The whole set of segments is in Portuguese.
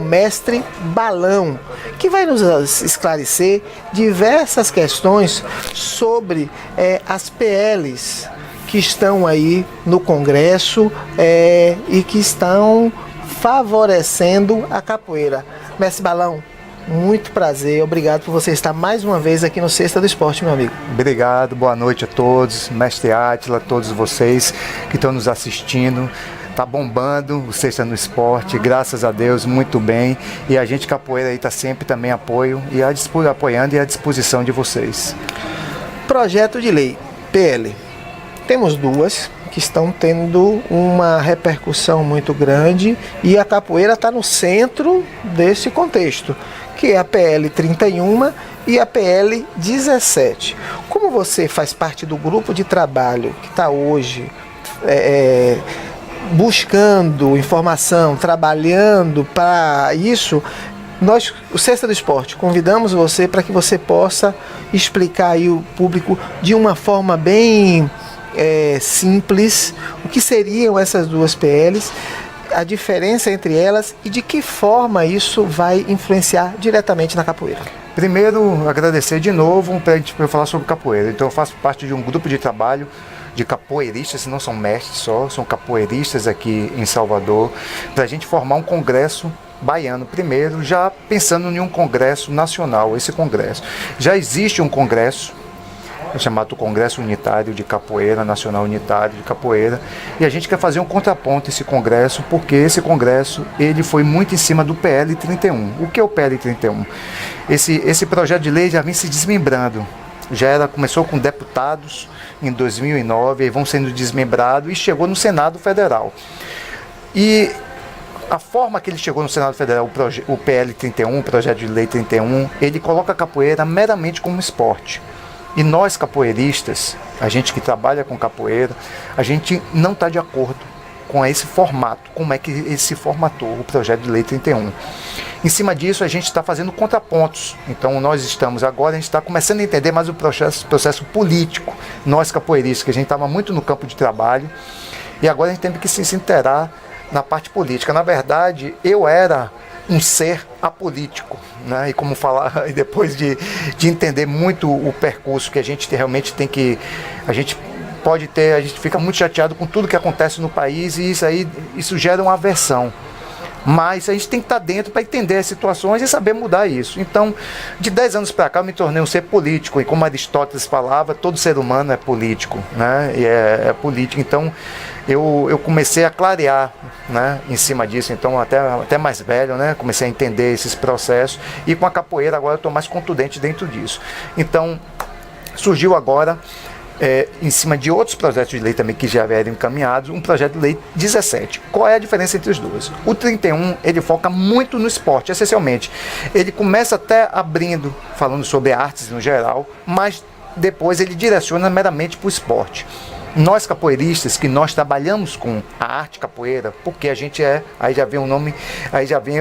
mestre Balão, que vai nos esclarecer diversas questões sobre as PLs que estão aí no Congresso e que estão favorecendo a capoeira. Mestre Balão, muito prazer, obrigado por você estar mais uma vez aqui no Sexta do Esporte, meu amigo. Obrigado, boa noite a todos, mestre Átila, todos vocês que estão nos assistindo. Tá bombando o Sexta no Esporte, graças a Deus, muito bem. E a gente capoeira aí tá sempre também apoiando e à disposição de vocês. Projeto de lei, PL. Temos duas que estão tendo uma repercussão muito grande e a capoeira está no centro desse contexto, que é a PL 31 e a PL 17. Como você faz parte do grupo de trabalho que está hoje buscando informação, trabalhando para isso, nós, o Sexta do Esporte, convidamos você para que você possa explicar aí o público de uma forma bem simples o que seriam essas duas PLs, a diferença entre elas e de que forma isso vai influenciar diretamente na capoeira. Primeiro, agradecer de novo para a gente falar sobre capoeira. Então eu faço parte de um grupo de trabalho de capoeiristas, não são mestres só, são capoeiristas aqui em Salvador, para a gente formar um congresso baiano primeiro, já pensando em um congresso nacional. Esse congresso, já existe um congresso chamado Congresso Unitário de Capoeira, Nacional Unitário de Capoeira, e a gente quer fazer um contraponto a esse congresso, porque esse congresso ele foi muito em cima do PL 31. O que é o PL 31? Esse projeto de lei já vem se desmembrando. Começou com deputados em 2009, e vão sendo desmembrados e chegou no Senado Federal. E a forma que ele chegou no Senado Federal, o PL 31, o projeto de lei 31, ele coloca a capoeira meramente como esporte. E nós capoeiristas, a gente que trabalha com capoeira, a gente não está de acordo com esse formato, como é que ele se formatou, o projeto de lei 31. Em cima disso, a gente está fazendo contrapontos. Então, nós estamos agora, a gente está começando a entender mais o processo político. Nós capoeiristas, que a gente estava muito no campo de trabalho, e agora a gente tem que se inteirar na parte política. Na verdade, eu era um ser apolítico, né? E como falar, e depois de entender muito o percurso que a gente realmente tem que, a gente fica muito chateado com tudo que acontece no país, e isso gera uma aversão. Mas a gente tem que estar dentro para entender as situações e saber mudar isso. Então, de 10 anos para cá, eu me tornei um ser político. E como Aristóteles falava, todo ser humano é político, né? E é político. Então, eu comecei a clarear, né, em cima disso. Então, até mais velho, né? Comecei a entender esses processos. E com a capoeira, agora eu estou mais contundente dentro disso. Então, surgiu agora, em cima de outros projetos de lei também que já eram encaminhados, um projeto de lei 17. Qual é a diferença entre os dois? O 31, ele foca muito no esporte, essencialmente. Ele começa até abrindo, falando sobre artes no geral, mas depois ele direciona meramente para o esporte. Nós capoeiristas, que nós trabalhamos com a arte capoeira, porque a gente aí já vem o nome, aí já vem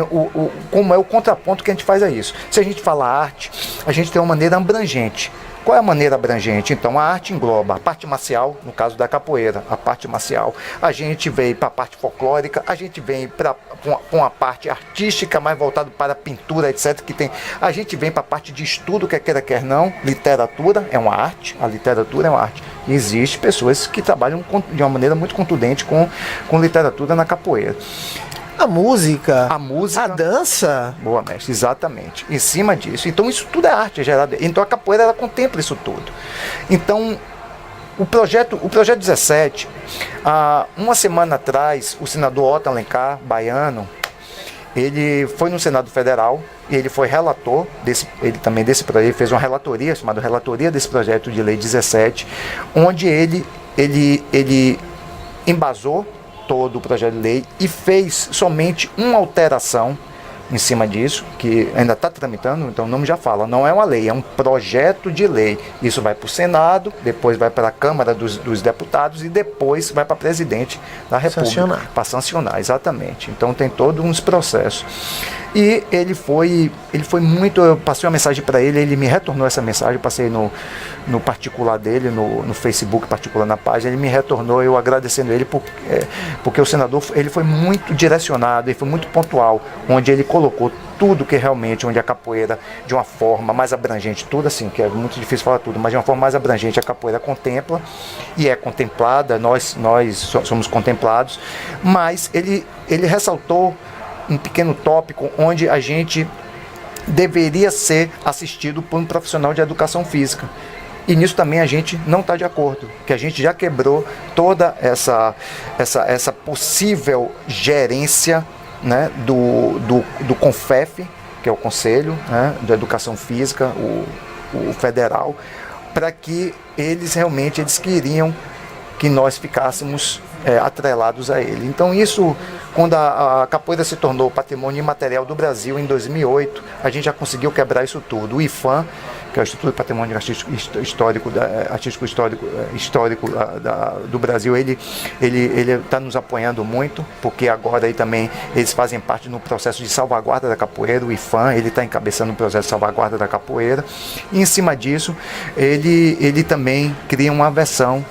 como é o contraponto que a gente faz a isso. Se a gente fala arte, a gente tem uma maneira abrangente. Qual é a maneira abrangente? Então, a arte engloba a parte marcial, no caso da capoeira, a parte marcial. A gente vem para a parte folclórica, a gente vem para uma parte artística, mais voltado para a pintura, etc. A gente vem para a parte de estudo, quer queira, quer não. Literatura é uma arte, a literatura é uma arte. E existem pessoas que trabalham de uma maneira muito contundente com literatura na capoeira. A música, a dança. Boa, mestre, exatamente. Em cima disso. Então, isso tudo é arte, é gerado. Então, a capoeira, ela contempla isso tudo. Então, o projeto 17, uma semana atrás, o senador Otto Alencar, baiano, ele foi no Senado Federal e ele foi relator desse projeto. Ele fez uma relatoria, chamada Relatoria desse projeto de lei 17, onde ele embasou todo o projeto de lei e fez somente uma alteração em cima disso, que ainda está tramitando, então o nome já fala, não é uma lei, é um projeto de lei. Isso vai para o Senado, depois vai para a Câmara dos Deputados e depois vai para o presidente da República para sancionar, exatamente. Então tem todos uns processos. E ele foi muito, eu passei uma mensagem para ele me retornou essa mensagem, passei no particular dele, no Facebook particular, na página, ele me retornou, eu agradecendo ele, porque o senador, ele foi muito direcionado, ele foi muito pontual, onde ele colocou tudo que realmente, onde a capoeira, de uma forma mais abrangente, tudo assim, que é muito difícil falar tudo, mas de uma forma mais abrangente a capoeira contempla, e é contemplada, nós somos contemplados, mas ele ressaltou um pequeno tópico onde a gente deveria ser assistido por um profissional de educação física. E nisso também a gente não está de acordo, que a gente já quebrou toda essa possível gerência, né, do CONFEF, que é o Conselho, né, de Educação Física, o federal, para que eles queriam que nós ficássemos atrelados a ele. Então isso, quando a capoeira se tornou patrimônio imaterial do Brasil em 2008, a gente já conseguiu quebrar isso tudo. O IPHAN, que é o Instituto de Patrimônio Artístico Histórico do Brasil, ele está nos apoiando muito, porque agora aí também eles fazem parte no processo de salvaguarda da capoeira. O IPHAN, ele está encabeçando o processo de salvaguarda da capoeira, e em cima disso ele também cria uma versão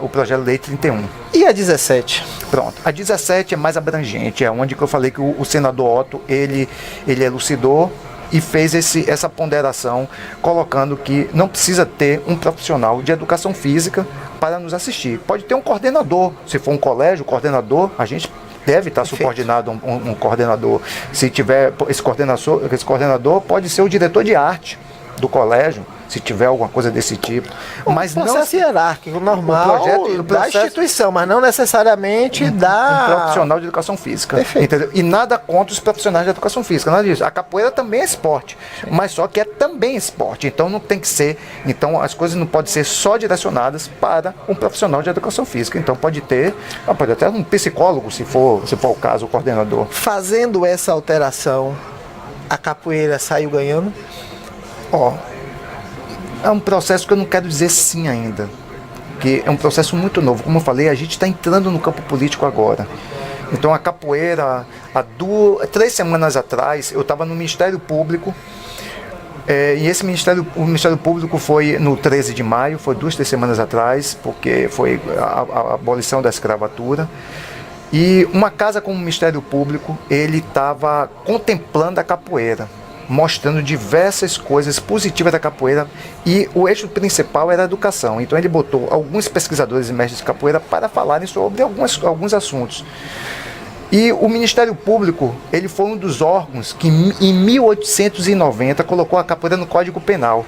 o projeto Lei 31. E a 17? Pronto, a 17 é mais abrangente, é onde que eu falei que o senador Otto, ele elucidou e fez essa ponderação, colocando que não precisa ter um profissional de educação física para nos assistir. Pode ter um coordenador, se for um colégio, coordenador, a gente deve estar subordinado a um coordenador. Se tiver esse coordenador pode ser o diretor de arte do colégio, se tiver alguma coisa desse tipo. Mas não processo hierárquico normal da instituição, mas não necessariamente um profissional de educação física. Entendeu? E nada contra os profissionais de educação física, nada disso. A capoeira também é esporte, mas só que é também esporte. Então não tem que ser, então as coisas não podem ser só direcionadas para um profissional de educação física. Então pode até um psicólogo, se for o caso, o coordenador. Fazendo essa alteração, a capoeira saiu ganhando? É um processo que eu não quero dizer sim ainda, porque é um processo muito novo. Como eu falei, a gente está entrando no campo político agora. Então a capoeira, 3 semanas atrás, eu estava no Ministério Público, e o Ministério Público foi no 13 de maio, foi 2, 3 semanas atrás, porque foi a abolição da escravatura. E uma casa como o Ministério Público, ele estava contemplando a capoeira, mostrando diversas coisas positivas da capoeira, e o eixo principal era a educação. Então ele botou alguns pesquisadores e mestres de capoeira para falarem sobre alguns assuntos. E o Ministério Público, ele foi um dos órgãos que em 1890 colocou a capoeira no Código Penal.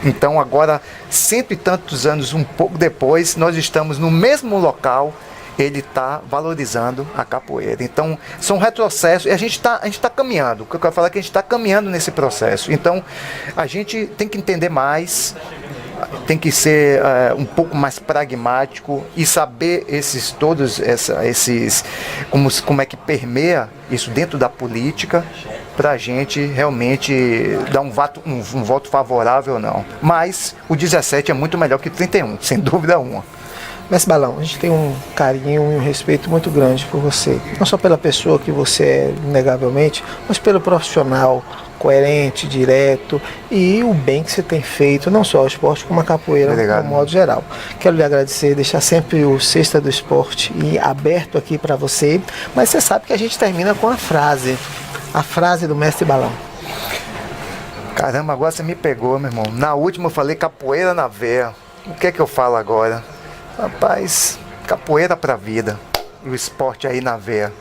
Então agora, 100 e tantos anos, um pouco depois, nós estamos no mesmo local, ele está valorizando a capoeira. Então, são retrocessos, e a gente tá caminhando. O que eu quero falar é que a gente está caminhando nesse processo. Então, a gente tem que entender mais, tem que ser um pouco mais pragmático e saber como é que permeia isso dentro da política, para a gente realmente dar um voto favorável ou não. Mas o 17 é muito melhor que o 31, sem dúvida alguma. Mestre Balão, a gente tem um carinho e um respeito muito grande por você. Não só pela pessoa que você é, inegavelmente, mas pelo profissional coerente, direto, e o bem que você tem feito, não só ao esporte, como a capoeira, de um modo geral. Quero lhe agradecer, deixar sempre o Sexta do Esporte aberto aqui para você, mas você sabe que a gente termina com a frase do Mestre Balão. Caramba, agora você me pegou, meu irmão. Na última eu falei capoeira na veia. O que é que eu falo agora? Rapaz, capoeira pra vida. E o esporte aí na veia.